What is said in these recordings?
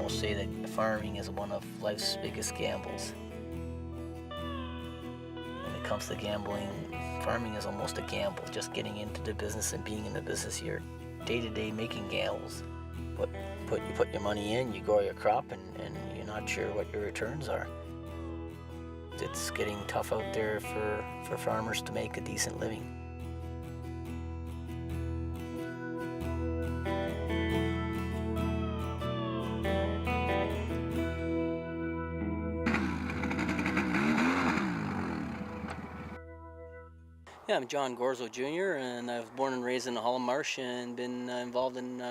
almost say that farming is one of life's biggest gambles. When it comes to gambling, farming is almost a gamble. Just getting into the business and being in the business, you're day-to-day making gambles. You put your money in, you grow your crop, and you're not sure what your returns are. It's getting tough out there for farmers to make a decent living. Yeah, I'm John Gorzo Jr. and I was born and raised in the Holland Marsh and been involved in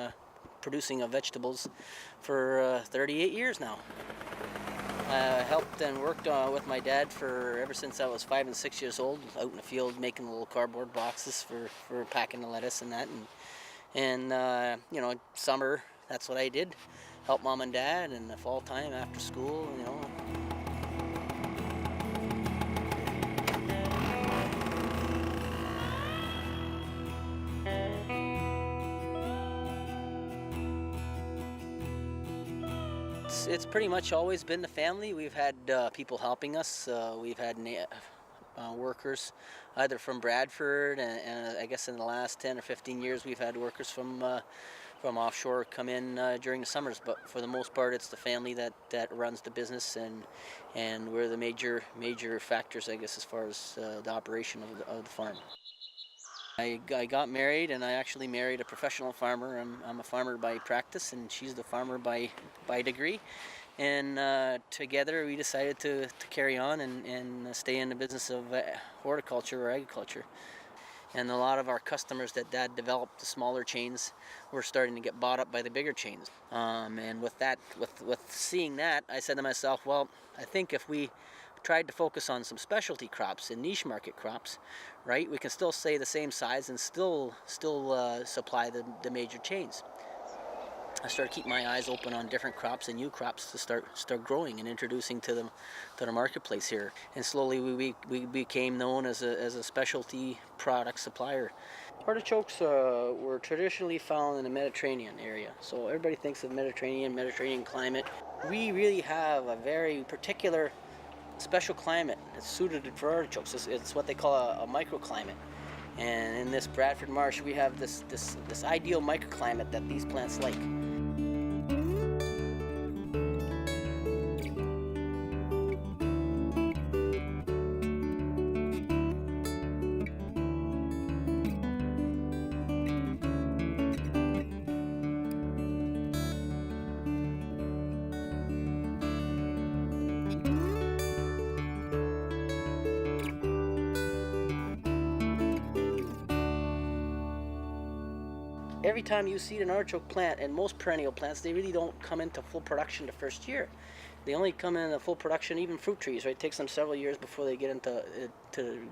producing vegetables for 38 years now. I helped and worked with my dad ever since I was 5 and 6 years old, out in the field making little cardboard boxes for packing the lettuce and that. And you know, summer, that's what I did. Help mom and dad, and the fall time after school, you know. It's pretty much always been the family. We've had people helping us. We've had workers either from Bradford, and I guess in the last 10 or 15 years we've had workers from offshore come in during the summers. But for the most part, it's the family that runs the business, and we're the major factors, I guess, as far as the operation of the farm. I got married, and I actually married a professional farmer. I'm a farmer by practice, and she's the farmer by degree. And together we decided to carry on and stay in the business of horticulture or agriculture. And a lot of our customers that Dad developed, the smaller chains, were starting to get bought up by the bigger chains. And with seeing that, I said to myself, well, I think if we tried to focus on some specialty crops and niche market crops, right, we can still stay the same size and still supply the major chains. I started keeping my eyes open on different crops and new crops to start growing and introducing to the marketplace here. And slowly we became known as a specialty product supplier. Artichokes were traditionally found in the Mediterranean area. So everybody thinks of Mediterranean climate. We really have a very particular special climate that's suited for artichokes. It's what they call a microclimate. And in this Bradford Marsh, we have this ideal microclimate that these plants like. Every time you seed an artichoke plant, and most perennial plants, they really don't come into full production the first year. They only come into full production, even fruit trees, right? It takes them several years before they get into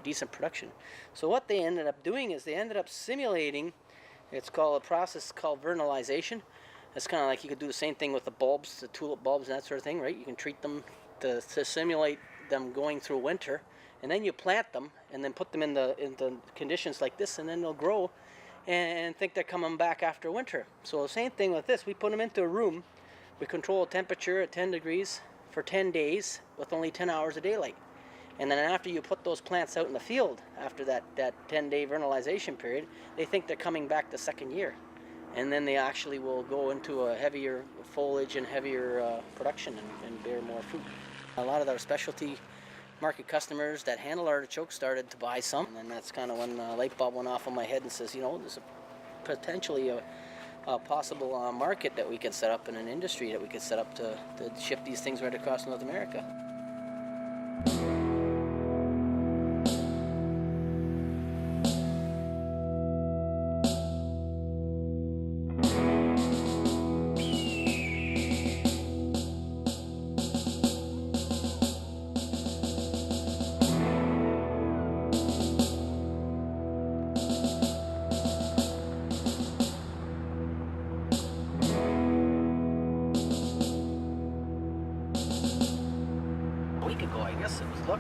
decent production. So what they ended up doing is they ended up simulating, it's called a process called vernalization. It's kind of like you could do the same thing with the bulbs, the tulip bulbs and that sort of thing, right? You can treat them to simulate them going through winter, and then you plant them and then put them in the conditions like this, and then they'll grow and think they're coming back after winter. So the same thing with this. We put them into a room. We control a temperature at 10 degrees for 10 days with only 10 hours of daylight. And then after you put those plants out in the field, after that 10-day vernalization period, they think they're coming back the second year. And then they actually will go into a heavier foliage and heavier production and bear more fruit. A lot of our specialty market customers that handle artichokes started to buy some, and then that's kind of when the light bulb went off on my head and says, you know, there's potentially a possible market that we could set up, in an industry that we could set up to ship these things right across North America.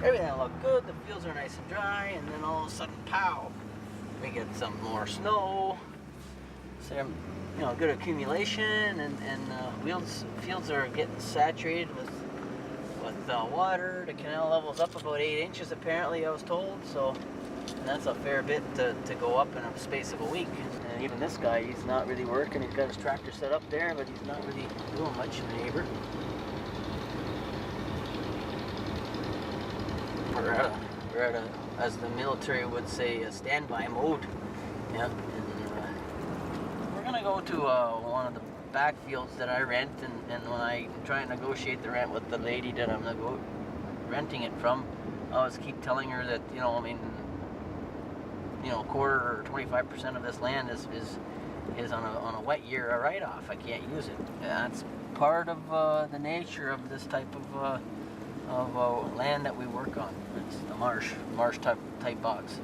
Everything looked good, the fields are nice and dry, and then all of a sudden, pow, we get some more snow, So, good accumulation, and fields are getting saturated with water. The canal level's up about 8 inches apparently, I was told. So, and that's a fair bit to go up in a space of a week. And even this guy, he's not really working. He's got his tractor set up there, but he's not really doing much, the neighbor. We're at a, as the military would say, a standby mode. Yeah. And, we're gonna go to one of the back fields that I rent, and when I try and negotiate the rent with the lady that I'm renting it from, I always keep telling her that, a quarter or 25% of this land is on a wet year a write-off. I can't use it. That's part of the nature of this type of land that we work on. It's the marsh type box.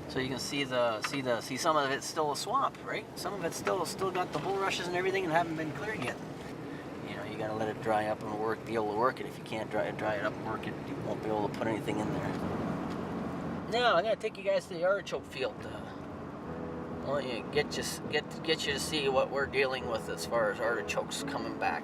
So you can see some of it's still a swamp, right? Some of it's still got the bulrushes and everything and haven't been cleared yet. You gotta let it dry up and be able to work it. If you can't dry it up and work it, you won't be able to put anything in there. Now I'm gonna take you guys to the artichoke field. I want you get you to see what we're dealing with as far as artichokes coming back.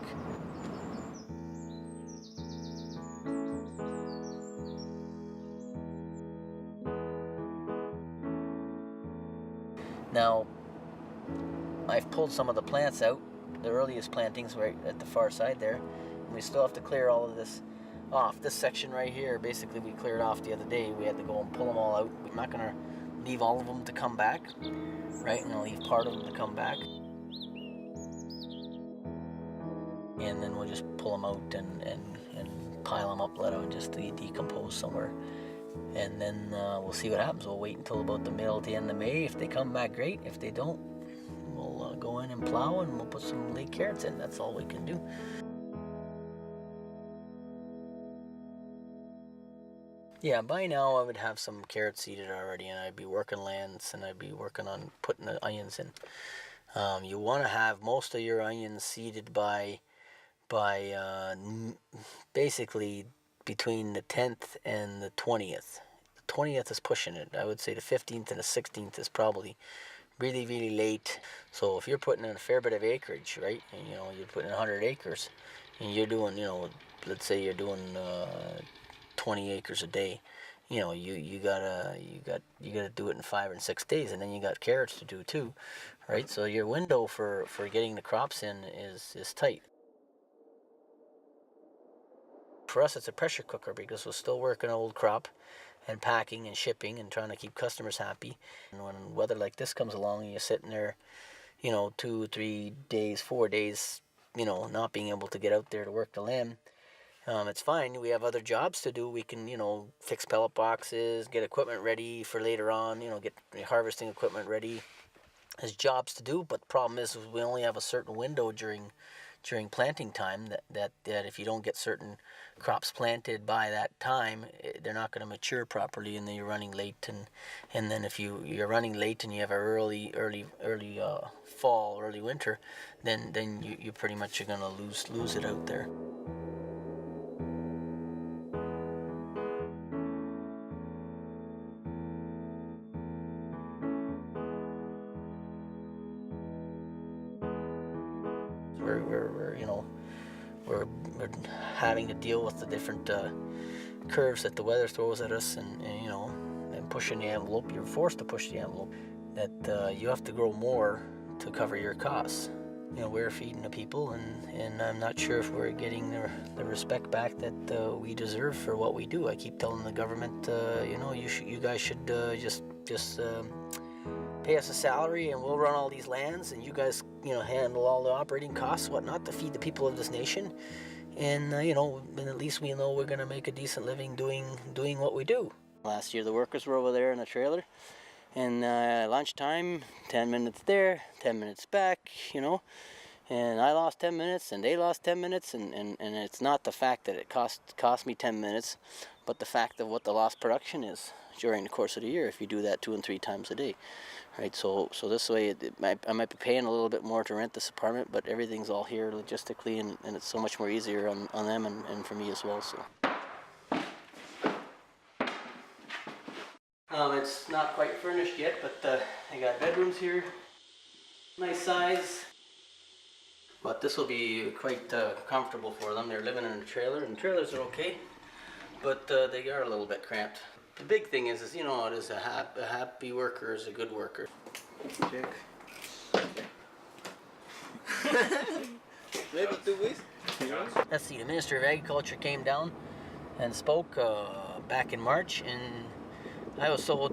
Now, I've pulled some of the plants out, the earliest plantings right at the far side there, and we still have to clear all of this off. This section right here, basically we cleared off the other day. We had to go and pull them all out. We're not going to leave all of them to come back, right? And I'll leave part of them to come back. And then we'll just pull them out and pile them up, let them just decompose somewhere. And then we'll see what happens. We'll wait until about the middle to the end of May. If they come back, great. If they don't, we'll go in and plow and we'll put some late carrots in. That's all we can do. Yeah, by now I would have some carrots seeded already, and I'd be working lands, and I'd be working on putting the onions in. You want to have most of your onions seeded by basically between the 10th and the 20th. The 20th is pushing it. I would say the 15th and the 16th is probably really, really late. So if you're putting in a fair bit of acreage, right, and you're putting in 100 acres, and you're doing, let's say you're doing 20 acres a day, you gotta do it in 5 or 6 days, and then you got carrots to do too, right? So your window for getting the crops in is tight. For us, it's a pressure cooker because we're still working old crop and packing and shipping and trying to keep customers happy. And when weather like this comes along and you're sitting there, 2, 3 days, 4 days, not being able to get out there to work the land, it's fine. We have other jobs to do. We can, fix pellet boxes, get equipment ready for later on, get harvesting equipment ready. There's jobs to do, but the problem is we only have a certain window during planting time that if you don't get certain crops planted by that time, they're not going to mature properly, and then you're running late. And then if you're running late and you have a early fall, early winter, then you pretty much are going to lose it out there. We're having to deal with the different curves that the weather throws at us, and pushing the envelope. You're forced to push the envelope. That you have to grow more to cover your costs. We're feeding the people, and I'm not sure if we're getting the respect back that we deserve for what we do. I keep telling the government, you guys should just pay us a salary and we'll run all these lands, and you guys handle all the operating costs, whatnot, to feed the people of this nation, and and at least we know we're going to make a decent living doing what we do. Last year the workers were over there in a trailer, and lunchtime, 10 minutes there, 10 minutes back, and I lost 10 minutes and they lost 10 minutes, and it's not the fact that it cost me 10 minutes, but the fact of what the lost production is during the course of the year if you do that 2 and 3 times a day. Right, so this way I might be paying a little bit more to rent this apartment, but everything's all here logistically, and it's so much more easier on them and for me as well. So it's not quite furnished yet, but I got bedrooms here. Nice size. But this will be quite comfortable for them. They're living in a trailer, and trailers are okay, but they are a little bit cramped. The big thing is you know, it is a happy worker is a good worker. Check. Maybe 2 weeks. Let's see, the Minister of Agriculture came down and spoke back in March, and I was so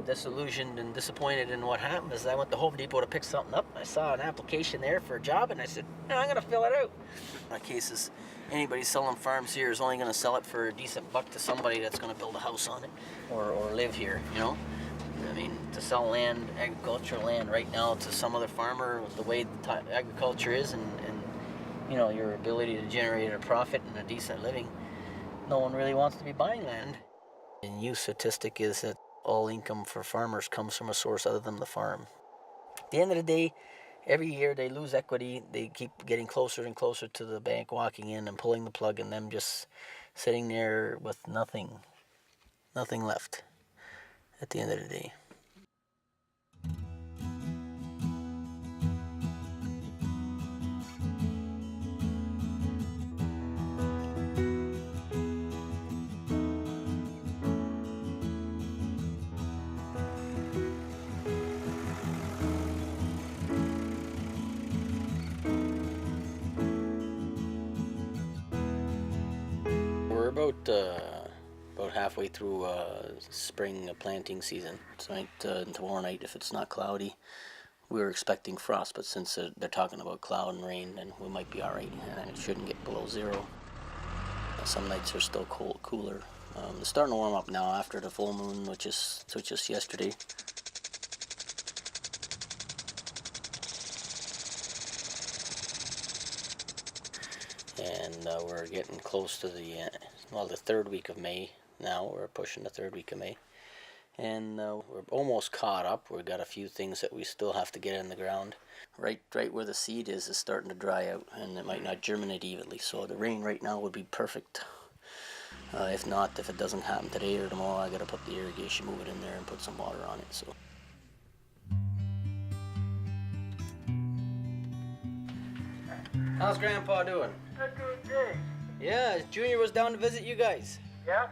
disillusioned and disappointed in what happened is I went to Home Depot to pick something up. I saw an application there for a job, and I said, no, I'm going to fill it out. In my cases, anybody selling farms here is only going to sell it for a decent buck to somebody that's going to build a house on it or live here, you know? I mean, to sell land, agricultural land right now to some other farmer with the way agriculture is and you know, your ability to generate a profit and a decent living, no one really wants to be buying land. The new statistic is that all income for farmers comes from a source other than the farm. At the end of the day, every year they lose equity. They keep getting closer and closer to the bank walking in and pulling the plug, and them just sitting there with nothing left at the end of the day. We're about halfway through spring planting season. Tonight and tomorrow night, if it's not cloudy, we were expecting frost, but since they're talking about cloud and rain, then we might be all right, and it shouldn't get below zero. Some nights are still cooler. It's starting to warm up now after the full moon, which is yesterday. And we're getting close to the third week of May now. We're pushing the third week of May. And we're almost caught up. We've got a few things that we still have to get in the ground. Right where the seed is starting to dry out, and it might not germinate evenly. So the rain right now would be perfect. If it doesn't happen today or tomorrow, I got to put the irrigation, move it in there, and put some water on it. So. How's Grandpa doing? That's doing great. Yeah, Junior was down to visit you guys. Yeah?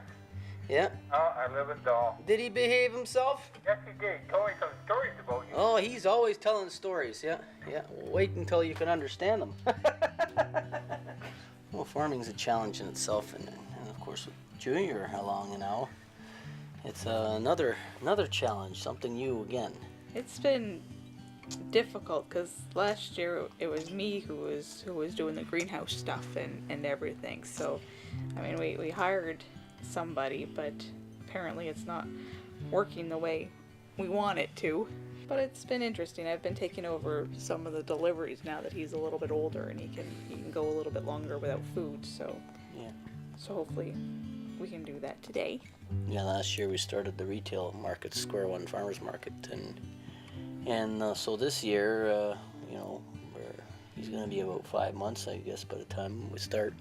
Yeah. Oh, I live in Dahl. Did he behave himself? Yes, he did. He told me some stories about you. Oh, he's always telling stories. Yeah. Wait until you can understand them. Well, farming's a challenge in itself, and of course with Junior along now, it's another challenge, something new again. It's been difficult because last year it was me who was doing the greenhouse stuff and everything. So, I mean, we hired somebody, but apparently it's not working the way we want it to. But it's been interesting. I've been taking over some of the deliveries now that he's a little bit older and he can go a little bit longer without food. So yeah. So hopefully we can do that today. Yeah, last year we started the retail market, Square One Farmers Market, and so this year, he's going to be about 5 months, I guess, by the time we start.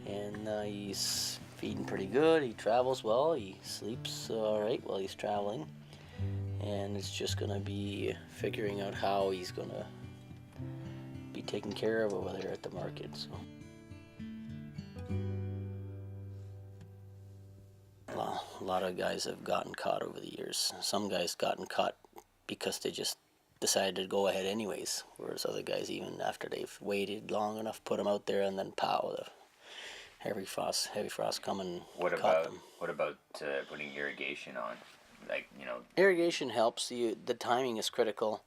And he's feeding pretty good. He travels well. He sleeps all right while he's traveling. And it's just going to be figuring out how he's going to be taken care of over there at the market. So. A lot of guys have gotten caught over the years. Some guys gotten caught because they just decided to go ahead anyways, whereas other guys, even after they've waited long enough, put them out there, and then pow, the heavy frost coming. What about putting irrigation on? Irrigation helps. The timing is critical.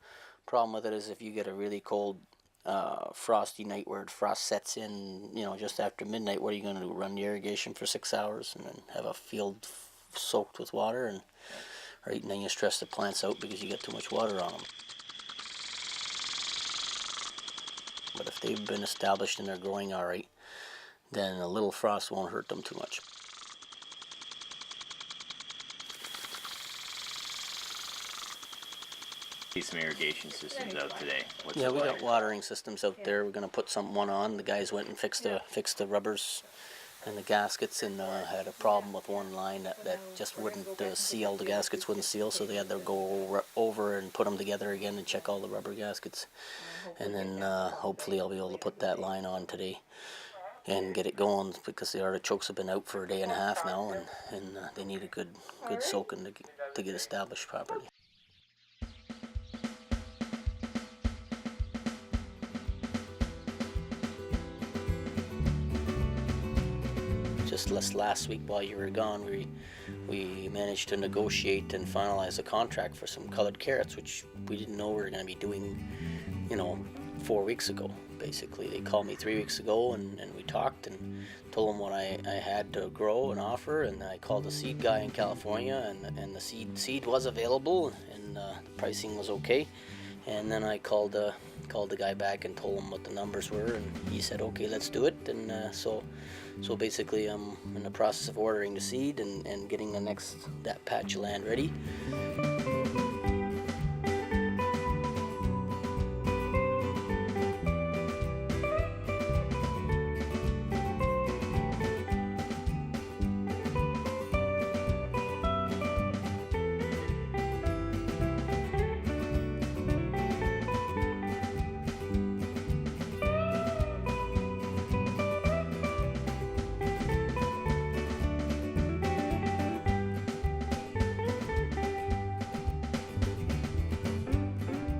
Problem with it is if you get a really cold, frosty night where frost sets in, just after midnight, what are you going to do? Run the irrigation for 6 hours and then have a field soaked with water, and then you stress the plants out because you get too much water on them. But if they've been established and they're growing all right, then a little frost won't hurt them too much. Some irrigation systems out today. We got watering systems out there. We're going to put one on. The guys went and fixed the rubbers and the gaskets had a problem with one line that just wouldn't seal. The gaskets wouldn't seal, so they had to go over and put them together again and check all the rubber gaskets. And then hopefully I'll be able to put that line on today and get it going, because the artichokes have been out for a day and a half now, and they need a good soaking to get established properly. Just last week while you were gone, we managed to negotiate and finalize a contract for some colored carrots, which we didn't know we were going to be doing, 4 weeks ago. Basically, they called me 3 weeks ago, and we talked and told them what I had to grow and offer, and I called the seed guy in California, and the seed was available, and the pricing was okay. And then I called the guy back and told him what the numbers were, and he said, okay, let's do it. And so basically I'm in the process of ordering the seed and getting that patch of land ready.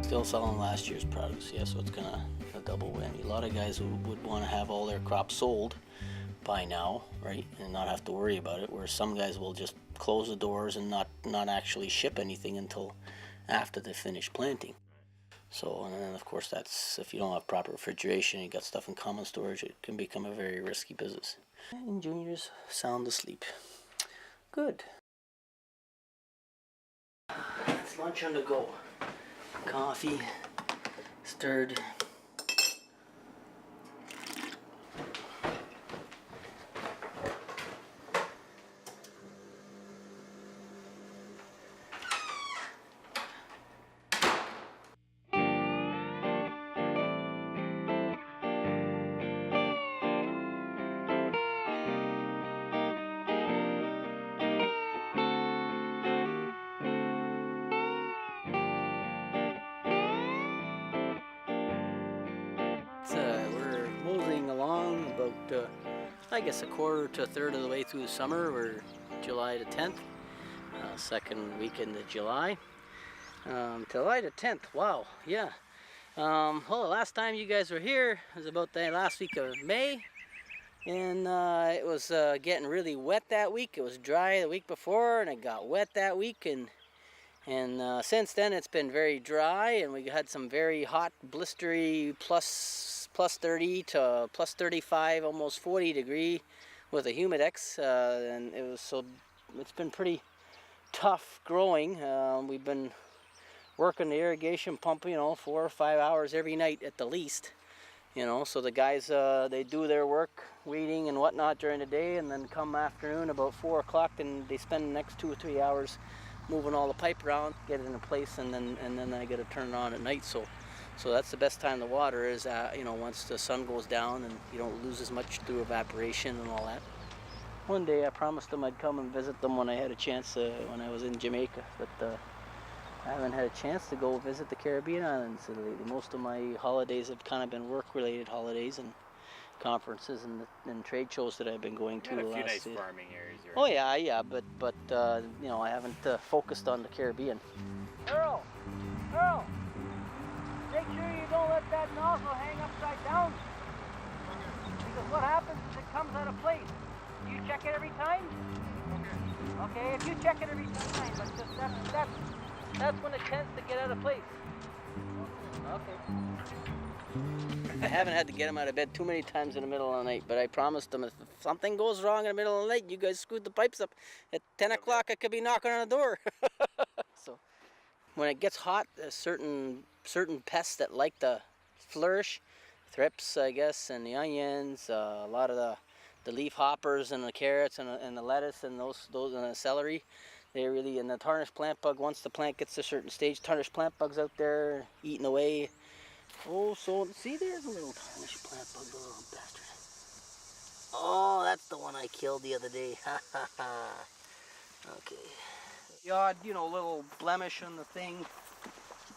Still selling last year's produce, yeah, so it's gonna a double whammy. A lot of guys would want to have all their crops sold by now, right, and not have to worry about it, whereas some guys will just close the doors and not actually ship anything until after they finish planting. So, and then of course that's, if you don't have proper refrigeration, you got stuff in common storage, it can become a very risky business. And Junior's sound asleep. Good. It's lunch on the go. Coffee, stirred. We're moseying along about, I guess, a quarter to a third of the way through the summer. We're July the 10th, second weekend of July. July the 10th, wow, yeah. Well, the last time you guys were here was about the last week of May, and it was getting really wet that week. It was dry the week before, and it got wet that week, and since then it's been very dry, and we had some very hot, blistery plus 30 to plus 35, almost 40 degree with a humidex, and it's been pretty tough growing. We've been working the irrigation pump, 4 or 5 hours every night at the least, so the guys, they do their work, weeding and whatnot during the day, and then come afternoon about 4 o'clock, and they spend the next 2 or 3 hours moving all the pipe around, get it in place, and then I got to turn it on at night. So that's the best time to water is, once the sun goes down and you don't lose as much through evaporation and all that. One day I promised them I'd come and visit them when I had a chance, when I was in Jamaica, but I haven't had a chance to go visit the Caribbean islands lately. Most of my holidays have kind of been work-related holidays and conferences and trade shows that I've been going to. You got a few nice farming areas here. Oh yeah, but I haven't focused on the Caribbean. Earl, make sure you don't let that nozzle hang upside down. Because what happens is it comes out of place. Do you check it every time? Okay, if you check it every time, but just that's when it tends to get out of place. Okay. I haven't had to get them out of bed too many times in the middle of the night, but I promised them if something goes wrong in the middle of the night, you guys screwed the pipes up. At 10 o'clock, I could be knocking on the door. So when it gets hot, there's certain pests that like to flourish, thrips, I guess, and the onions, a lot of the leaf hoppers and the carrots and the lettuce and those and the celery. They really, and the tarnished plant bug, once the plant gets to a certain stage, tarnished plant bugs out there eating away. Oh, so see, there's a little tarnished plant bug, the little bastard. Oh, that's the one I killed the other day. Ha ha ha. Okay. The odd, little blemish on the thing.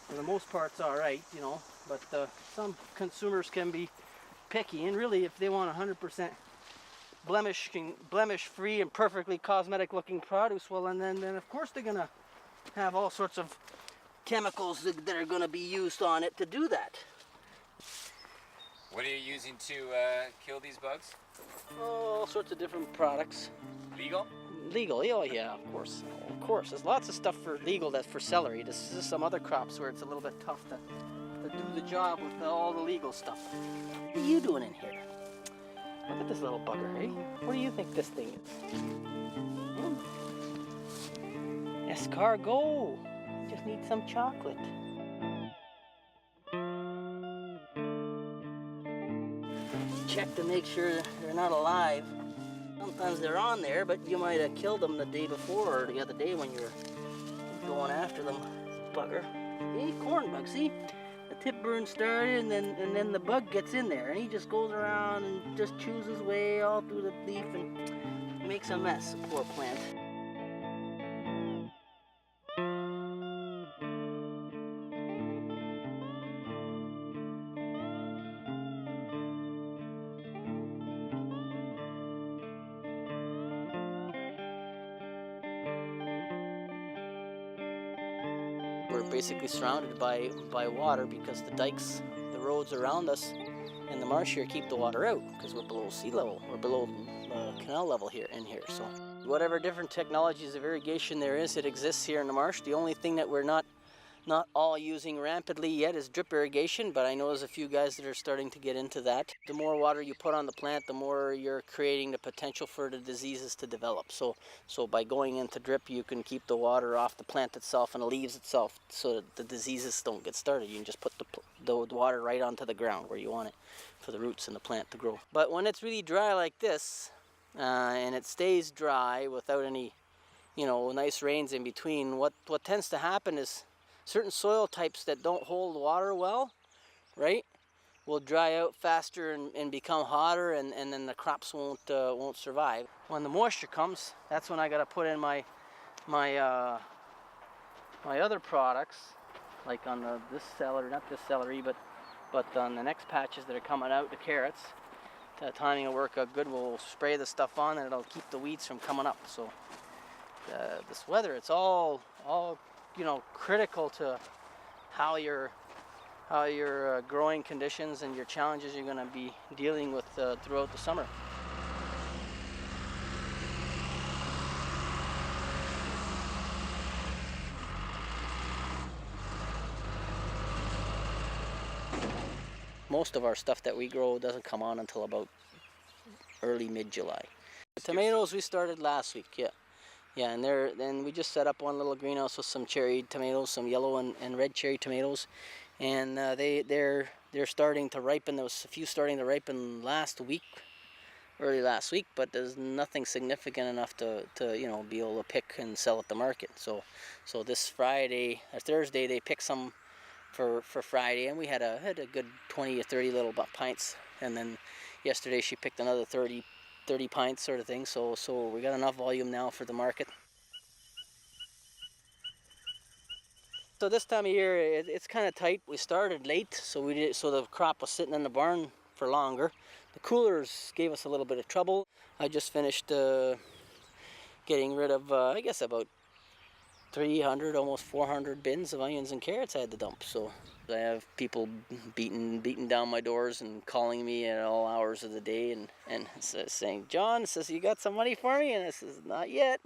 For the most part, it's all right, But some consumers can be picky, and really, if they want 100% blemish-free and perfectly cosmetic-looking produce, well, and then of course they're gonna have all sorts of chemicals that are gonna be used on it to do that. What are you using to kill these bugs? All sorts of different products. Legal? Legal, oh yeah, of course. Of course, there's lots of stuff for legal that's for celery. This is some other crops where it's a little bit tough to do the job with all the legal stuff. What are you doing in here? Look at this little bugger, eh? What do you think this thing is? Escargot. Just need some chocolate. Check to make sure they're not alive. Sometimes they're on there, but you might have killed them the day before or the other day when you're going after them. Bugger. Hey, corn bug, see? The tip burn started and then the bug gets in there and he just goes around and just chews his way all through the leaf and makes a mess, poor plant. We're basically surrounded by water because the dikes, the roads around us, and the marsh here keep the water out because we're below sea level. We're below canal level here in here. So whatever different technologies of irrigation there is, it exists here in the marsh. The only thing that we're not all using rampantly yet is drip irrigation, but I know there's a few guys that are starting to get into that. The more water you put on the plant, the more you're creating the potential for the diseases to develop. So by going into drip, you can keep the water off the plant itself and the leaves itself so that the diseases don't get started. You can just put the water right onto the ground where you want it for the roots and the plant to grow. But when it's really dry like this, and it stays dry without any, nice rains in between, what tends to happen is certain soil types that don't hold water well, right, will dry out faster and become hotter, and then the crops won't survive. When the moisture comes, that's when I gotta put in my other products, like on this celery, not this celery, but on the next patches that are coming out, the carrots. The timing will work out good. We'll spray the stuff on, and it'll keep the weeds from coming up. So this weather, it's all critical to how your growing conditions and your challenges you're going to be dealing with throughout the summer. Most of our stuff that we grow doesn't come on until about early mid-July. The tomatoes we started last week, yeah. Yeah, and then we just set up one little greenhouse with some cherry tomatoes, some yellow and red cherry tomatoes, and they're starting to ripen. There was a few starting to ripen early last week, but there's nothing significant enough to be able to pick and sell at the market. So this Friday or Thursday they picked some for Friday, and we had a good 20 or 30 little pints, and then yesterday she picked another 30 pints sort of thing, so we got enough volume now for the market. So this time of year it's kind of tight. We started late, so the crop was sitting in the barn for longer. The coolers gave us a little bit of trouble. I just finished getting rid of I guess about 300, almost 400 bins of onions and carrots I had to dump. So I have people beating down my doors and calling me at all hours of the day and saying, "John," says, "you got some money for me?" And I says, "Not yet."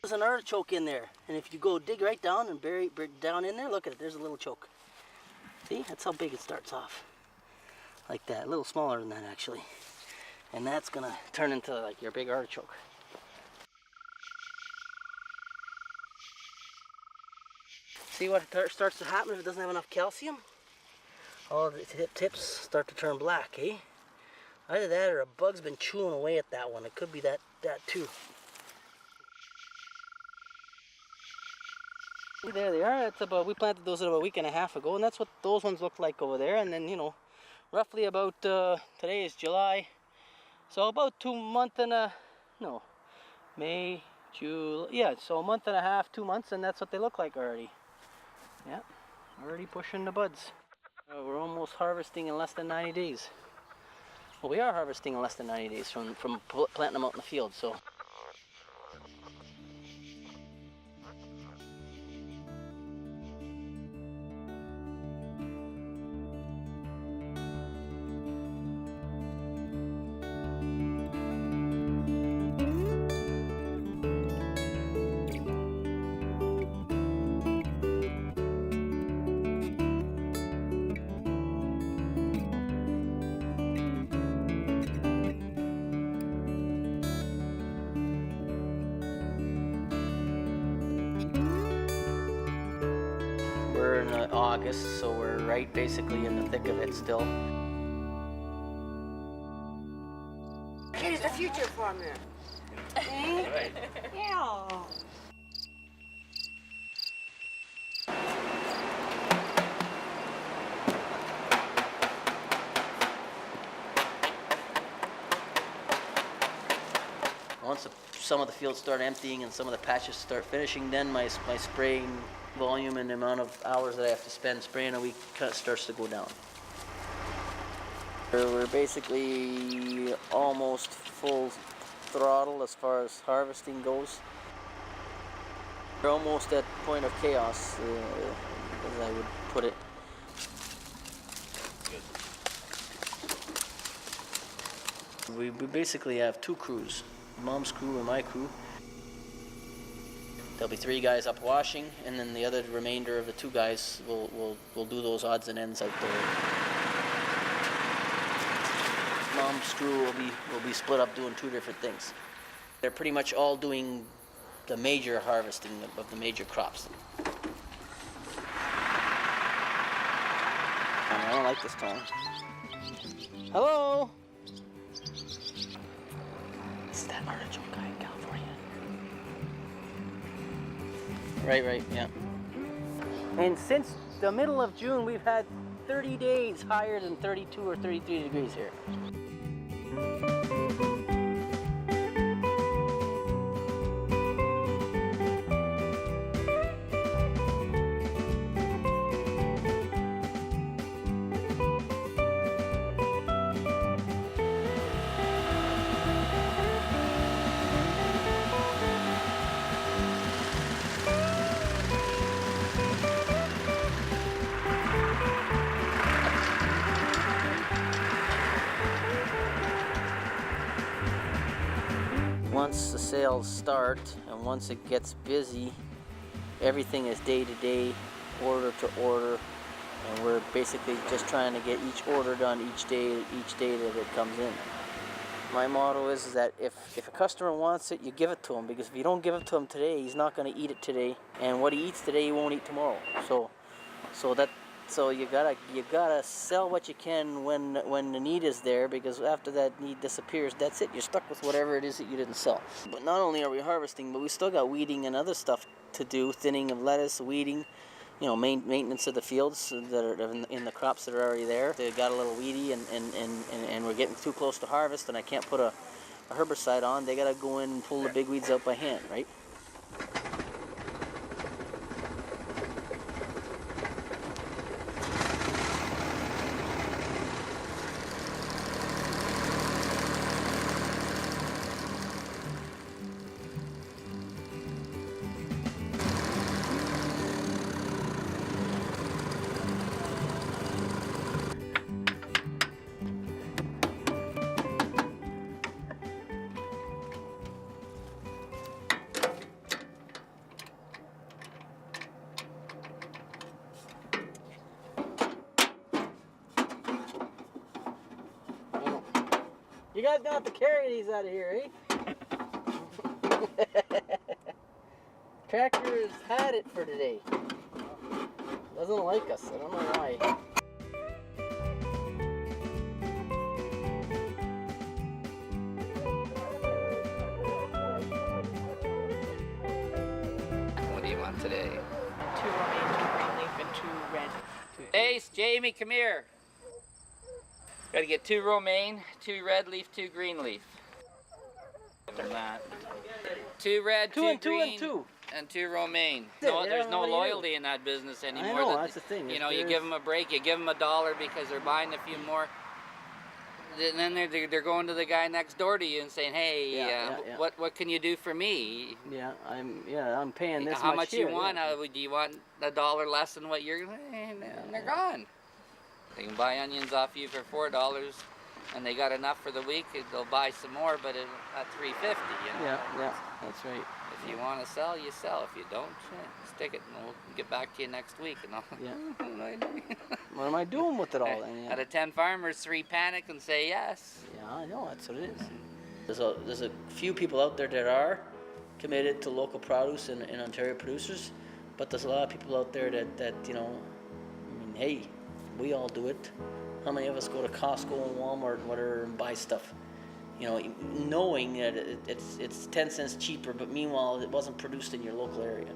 There's an artichoke in there, and if you go dig right down and bury down in there, look at it, there's a little choke. See, that's how big it starts off. Like that, a little smaller than that actually. And that's gonna turn into like your big artichoke. See what starts to happen if it doesn't have enough calcium? All the tips start to turn black, eh? Either that or a bug's been chewing away at that one. It could be that too. See, there they are. It's about, we planted those about a week and a half ago, and that's what those ones look like over there. And then, you know, roughly about, today is July, so about 2 months and a, no, May, June, yeah, so a month and a half, 2 months, and that's what they look like already. Yeah, already pushing the buds. We're almost harvesting in less than 90 days. Well, we are harvesting in less than 90 days from planting them out in the field, so. We're in August, so we're right basically in the thick of it still. Here's the future farmer. Eh? Yeah. Once some of the fields start emptying and some of the patches start finishing, then my spraying volume and the amount of hours that I have to spend spraying a week starts to go down. We're basically almost full throttle as far as harvesting goes. We're almost at point of chaos, as I would put it. We basically have two crews, Mom's crew and my crew. There'll be 3 guys up washing, and then the other remainder of the 2 guys will do those odds and ends out there. Mom's crew will be split up doing 2 different things. They're pretty much all doing the major harvesting of the major crops. I don't like this tone. Hello? It's that artichoke guy in California. Right, yeah. And since the middle of June, we've had 30 days higher than 32 or 33 degrees here. Once the sales start and once it gets busy, everything is day to day, order to order, and we're basically just trying to get each order done each day that it comes in. My motto is that if a customer wants it, you give it to him, because if you don't give it to him today, he's not going to eat it today, and what he eats today, he won't eat tomorrow. So you gotta sell what you can when the need is there, because after that need disappears, that's it. You're stuck with whatever it is that you didn't sell. But not only are we harvesting, but we still got weeding and other stuff to do, thinning of lettuce, weeding, you know, maintenance of the fields that are in the crops that are already there. They got a little weedy, and we're getting too close to harvest, and I can't put a herbicide on. They gotta go in and pull the big weeds out by hand, right? You guys don't have to carry these out of here, eh? Tractor has had it for today. Doesn't like us. I don't know why. What do you want today? 2 romaine, 2 green leaf, and 2 red. Ace, Jamie, come here. Gotta get 2 romaine, 2 red leaf, 2 green leaf. From that. 2 red, 2 green, and 2 romaine. No, there's no loyalty in that business anymore. I know, that's the thing. You know, you give them a break, you give them $1 because they're buying a few more. And then they're going to the guy next door to you and saying, "Hey, what can you do for me?" Yeah, I'm paying this How much you here, want? Do you want $1 less than what you're? And they're gone. They can buy onions off you for $4, and they got enough for the week. They'll buy some more, but at $3.50. You know? Yeah, that's right. If you want to sell, you sell. If you don't, stick it, and we'll get back to you next week. And What am I doing with it all then? Out of 10 farmers, 3 panic and say yes. Yeah, I know, that's what it is. There's a few people out there that are committed to local produce and Ontario producers, but there's a lot of people out there that you know, I mean, hey, we all do it. How many of us go to Costco and Walmart and whatever and buy stuff? You know, knowing that it's 10 cents cheaper, but meanwhile it wasn't produced in your local area.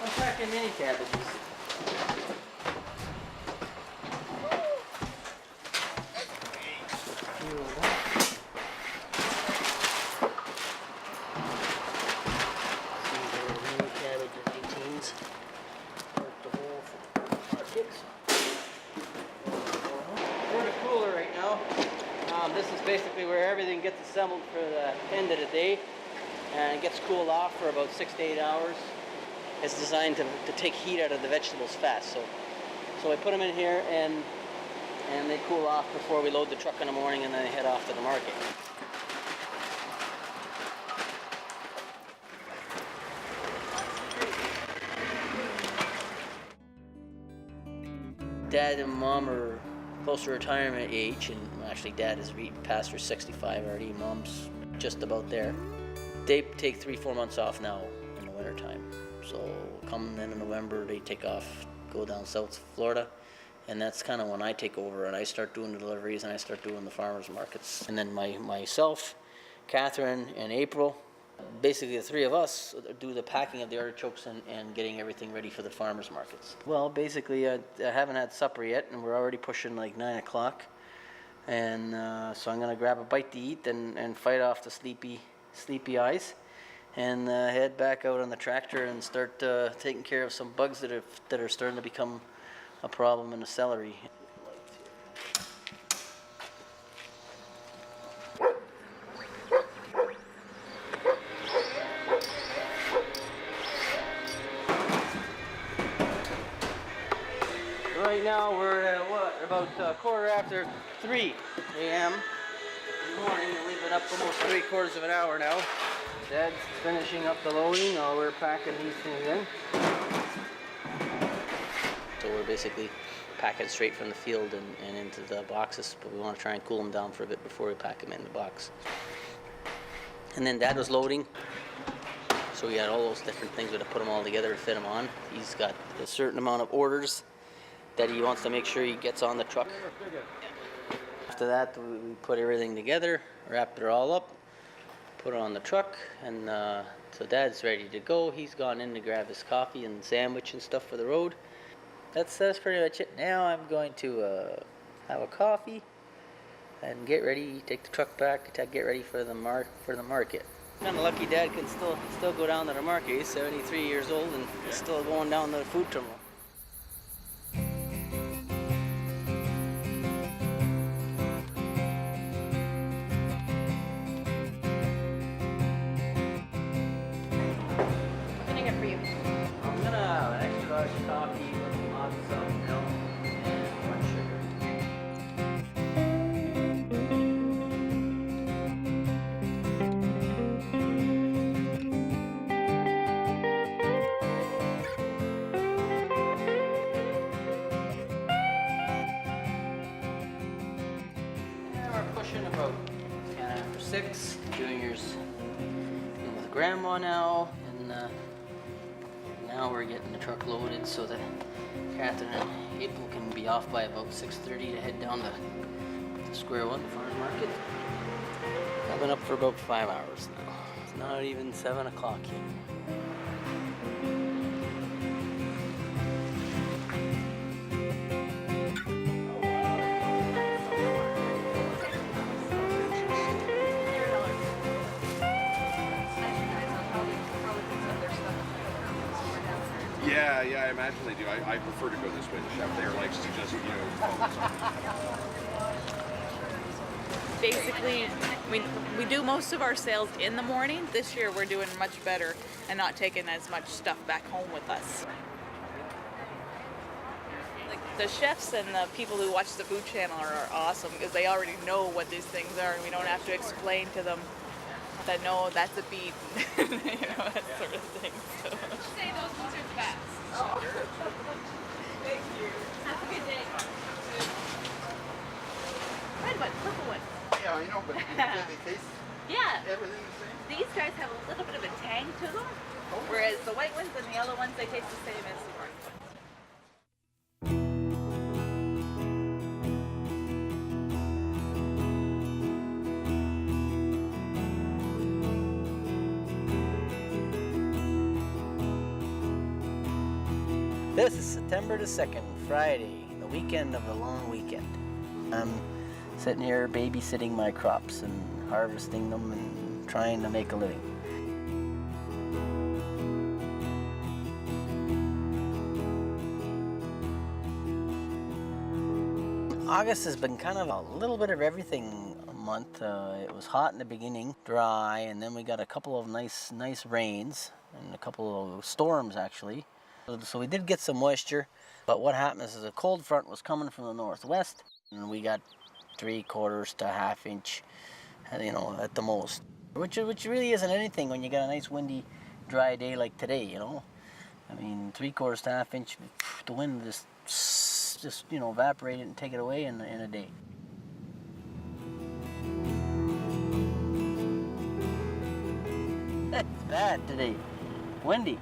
I'm packing mini cabbages. This is basically where everything gets assembled for the end of the day, and it gets cooled off for about 6 to 8 hours. It's designed to take heat out of the vegetables fast, so I put them in here and they cool off before we load the truck in the morning, and then they head off to the market. Dad and Mom are close to retirement age, and actually Dad is past her 65 already. Mom's just about there. They take 3-4 months off now in the winter time. So come the end of November, they take off, go down south Florida, and that's kind of when I take over and I start doing the deliveries and I start doing the farmers markets. And then myself, Catherine, and April, basically the 3 of us do the packing of the artichokes and getting everything ready for the farmers markets. Well, basically I haven't had supper yet, and we're already pushing like 9 o'clock. And so I'm gonna grab a bite to eat and fight off the sleepy eyes, and head back out on the tractor and start taking care of some bugs that are starting to become a problem in the celery. Right now we're at about 3:15 a.m. in the morning. We've been up almost 3/4 of an hour now. Dad's finishing up the loading while we're packing these things in. So we're basically packing straight from the field and into the boxes, but we want to try and cool them down for a bit before we pack them in the box. And then Dad was loading, so we had all those different things. We had to put them all together to fit them on. He's got a certain amount of orders that he wants to make sure he gets on the truck. After that, we put everything together, wrap it all up, put it on the truck, and so Dad's ready to go. He's gone in to grab his coffee and sandwich and stuff for the road. That's pretty much it. Now I'm going to have a coffee and get ready, take the truck back, get ready for the market. Kind of lucky Dad can still go down to the market. He's 73 years old and he's still going down to the food terminal. Coffee with lots of milk and 1 sugar. And we're pushing about 6. Junior's in with Grandma now, and Now we're getting the truck loaded so that Catherine and April can be off by about 6:30 to head down to Square One, the farmers market. I've been up for about 5 hours now. It's not even 7 o'clock yet. Yeah, I imagine they do. I prefer to go this way. The chef there likes to just, follow something. Basically, we do most of our sales in the morning. This year we're doing much better and not taking as much stuff back home with us. Like the chefs and the people who watch the food channel are awesome because they already know what these things are and we don't have to explain to them that no, that's a beet, that sort of thing. So. Say those ones are the best. Oh. Thank you. Have a good day. Red one, purple one. Yeah, I know, but they taste Yeah. everything the same. These guys have a little bit of a tang to them, whereas the white ones and the yellow ones, they taste the same as the orange ones. This is September the 2nd, Friday, the weekend of the long weekend. I'm sitting here babysitting my crops and harvesting them and trying to make a living. August has been kind of a little bit of everything month. It was hot in the beginning, dry, and then we got a couple of nice rains and a couple of storms actually. So we did get some moisture, but what happens is a cold front was coming from the northwest, and we got 3/4 to 1/2 inch, at the most. Which really isn't anything when you got a nice windy, dry day like today, I mean, 3/4 to 1/2 inch, the wind just evaporate it and take it away in a day. It's bad today. Windy.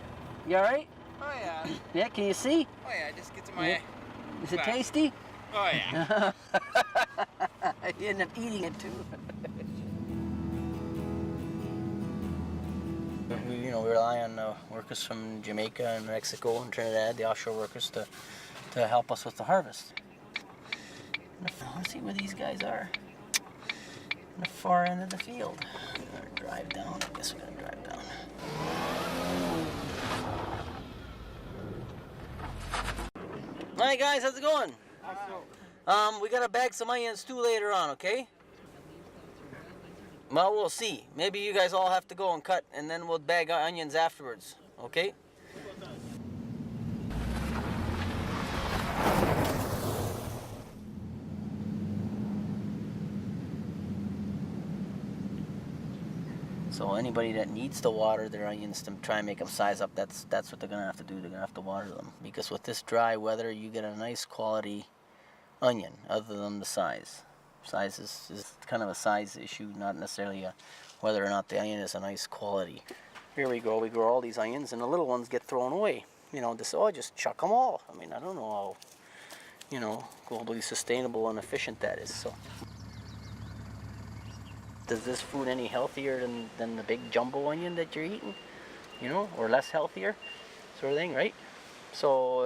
You all right? Oh yeah. Yeah, can you see? Oh yeah, just get to my... Is it back. tasty? Oh yeah. You end up eating it too. We rely on workers from Jamaica and Mexico and Trinidad, the offshore workers, to help us with the harvest. Let's see where these guys are. On the far end of the field. We're gonna drive down. I guess we're gonna drive down. Hi guys, how's it going? We gotta bag some onions too later on, okay? Well, we'll see. Maybe you guys all have to go and cut, and then we'll bag our onions afterwards, okay? So anybody that needs to water their onions to try and make them size up, that's what they're gonna have to do. They're gonna have to water them, because with this dry weather, you get a nice quality onion, other than the size. Size is kind of a size issue, not necessarily whether or not the onion is a nice quality. Here we go. We grow all these onions, and the little ones get thrown away. Just chuck them all. I mean, I don't know how, globally sustainable and efficient that is. So. Does this food any healthier than the big jumbo onion that you're eating? Or less healthier, sort of thing, right? So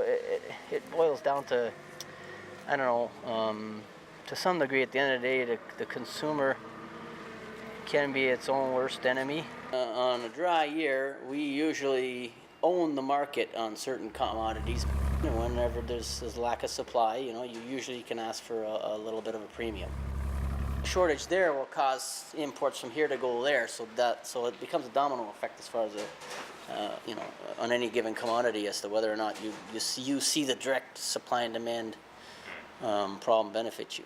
it boils down to, I don't know, to some degree at the end of the day, the consumer can be its own worst enemy. On a dry year, we usually own the market on certain commodities. Whenever there's lack of supply, you usually can ask for a little bit of a premium. Shortage there will cause imports from here to go there, so it becomes a domino effect as far as on any given commodity as to whether or not you see the direct supply and demand problem benefit you.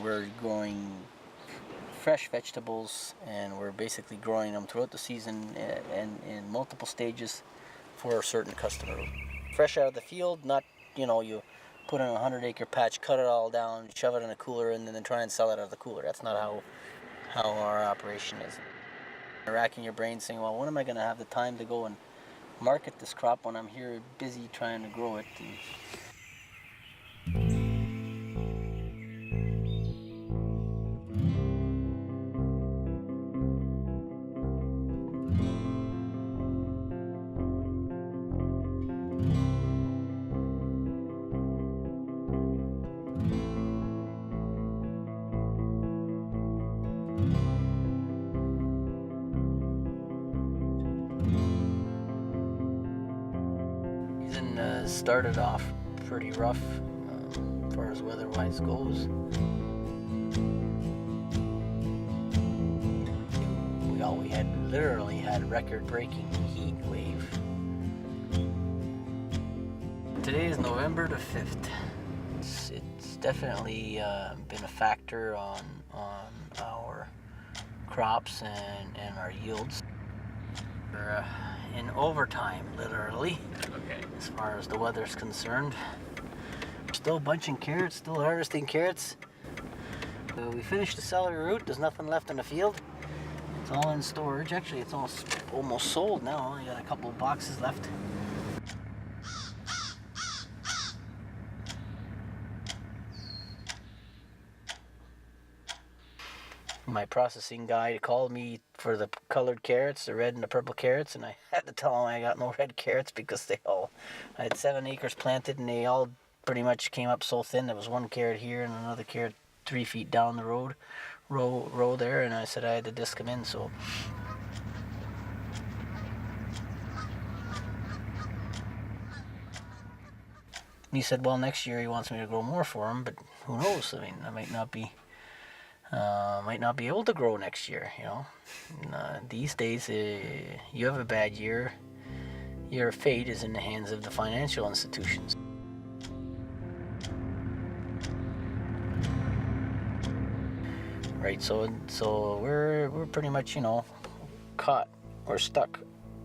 We're growing fresh vegetables, and we're basically growing them throughout the season and in multiple stages for a certain customer. Fresh out of the field, not you put in a 100-acre patch, cut it all down, shove it in a cooler, and then try and sell it out of the cooler. That's not how our operation is. You're racking your brain saying, well, when am I going to have the time to go and market this crop when I'm here busy trying to grow it? And started off pretty rough as far as weather-wise goes. We literally had record-breaking heat wave. Today is November the 5th. It's definitely been a factor on our crops and our yields. We're in overtime, literally, as far as the weather's concerned. Still bunching carrots, still harvesting carrots. We finished the celery root. There's nothing left in the field. It's all in storage. Actually, it's almost sold now. I got a couple of boxes left. My processing guy called me for the colored carrots, the red and the purple carrots, and I had to tell him I got no red carrots because I had 7 acres planted and they all pretty much came up so thin. There was one carrot here and another carrot 3 feet down the row there, and I said I had to disc them in. So he said, well, next year he wants me to grow more for him, but who knows? I mean, I might not be able to grow next year, you know. These days, you have a bad year, your fate is in the hands of the financial institutions. Right, so we're pretty much, you know, caught or stuck.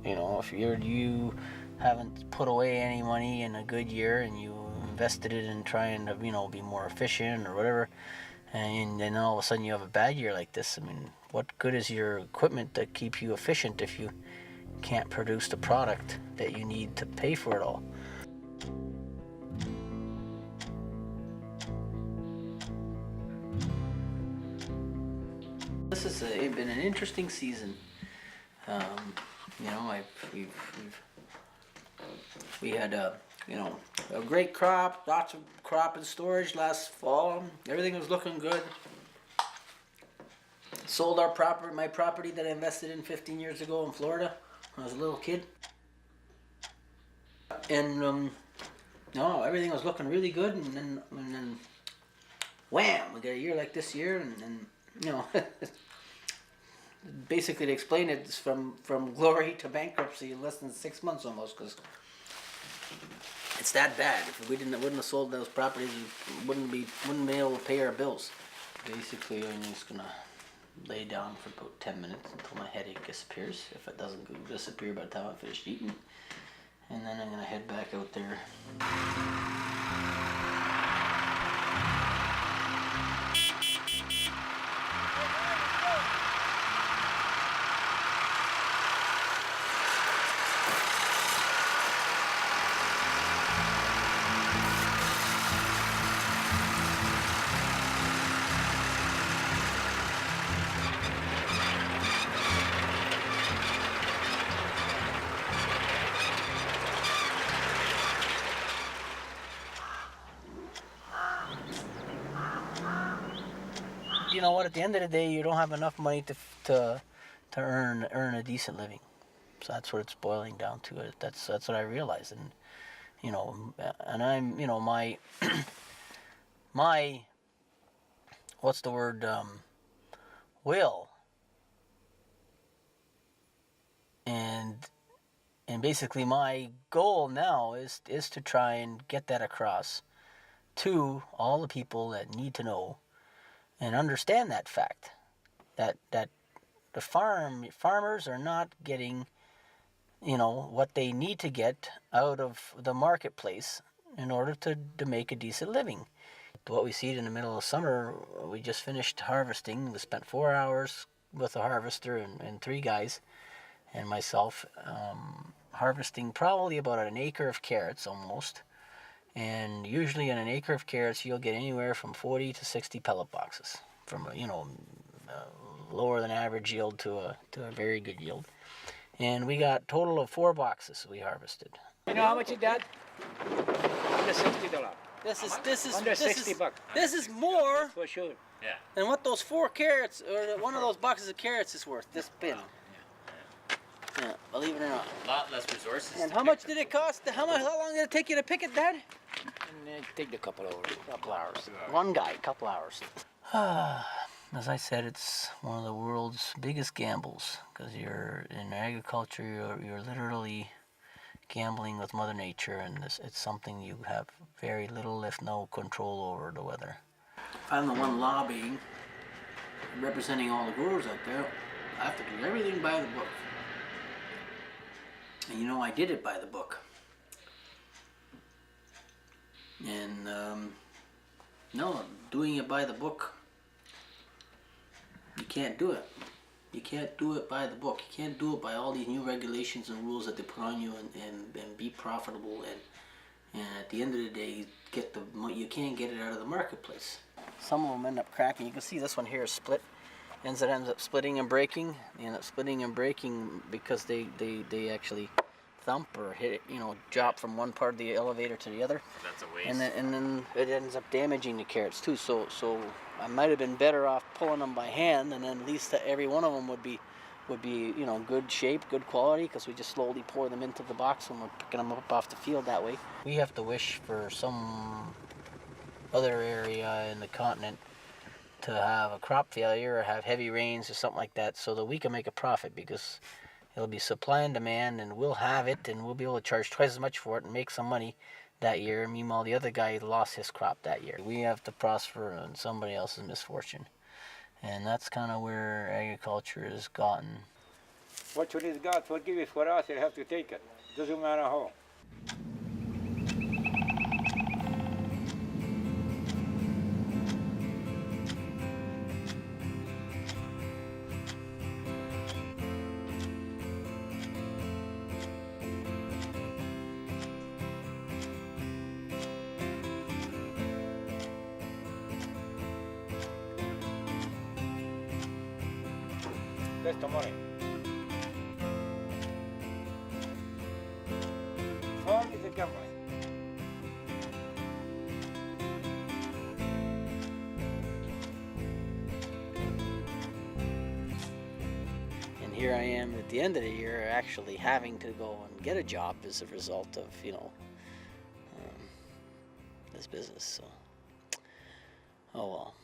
You know, if you haven't put away any money in a good year and you invested it in trying to, you know, be more efficient or whatever, and then all of a sudden you have a bad year like this. I mean, what good is your equipment to keep you efficient if you can't produce the product that you need to pay for it all? This has been an interesting season. You know, we had a great crop, lots of crop in storage last fall. Everything was looking good. Sold my property that I invested in 15 years ago in Florida when I was a little kid. And no, everything was looking really good, and then wham, we got a year like this year, and you know, basically to explain it, it's from glory to bankruptcy in less than 6 months almost, because it's that bad. If we wouldn't have sold those properties, we wouldn't be able to pay our bills. Basically, I'm just gonna lay down for about 10 minutes until my headache disappears. If it doesn't disappear by the time I finish eating, and then I'm gonna head back out there. You know what? At the end of the day, you don't have enough money to earn a decent living. So that's what it's boiling down to. That's what I realized, and you know, and I'm, you know, my what's the word, will, and basically my goal now is to try and get that across to all the people that need to know and understand that fact, that the farmers are not getting, you know, what they need to get out of the marketplace, in order to make a decent living. What we seed in the middle of summer, we just finished harvesting. We spent 4 hours with a harvester and 3 guys and myself harvesting probably about an acre of carrots almost. And usually in an acre of carrots, you'll get anywhere from 40 to 60 pellet boxes, from lower than average yield to a very good yield. And we got a total of 4 boxes we harvested. You know how much is that? Under $60. This is Under 60 bucks. This is more For sure. than what those 4 carrots or one of those boxes of carrots is worth. This bin. Yeah, believe it or not. A lot less resources. And how much did it cost? How long did it take you to pick it, Dad? And it take a couple hours. Couple hours. One guy, couple hours. As I said, it's one of the world's biggest gambles, because you're in agriculture. You're literally gambling with Mother Nature, and it's something you have very little, if no, control over the weather. If I'm the one lobbying, representing all the growers out there, I have to do everything by the book. And you know, I did it by the book. And no, doing it by the book, you can't do it. You can't do it by the book. You can't do it by all these new regulations and rules that they put on you and be profitable. And at the end of the day, you can't get it out of the marketplace. Some of them end up cracking. You can see this one here is split. Ends up splitting and breaking. They end up splitting and breaking because they actually thump or hit, drop from one part of the elevator to the other. That's a waste. And then it ends up damaging the carrots too. So I might have been better off pulling them by hand, and then at least every one of them would be good shape, good quality, because we just slowly pour them into the box when we're picking them up off the field that way. We have to wish for some other area in the continent to have a crop failure or have heavy rains or something like that, so that we can make a profit, because it'll be supply and demand, and we'll have it, and we'll be able to charge twice as much for it and make some money that year. Meanwhile, the other guy lost his crop that year. We have to prosper on somebody else's misfortune. And that's kind of where agriculture has gotten. What is God forgive it for us, you have to take it. Doesn't matter how. That's the money. Farm is a government. And here I am at the end of the year actually having to go and get a job as a result of, this business. So, oh well.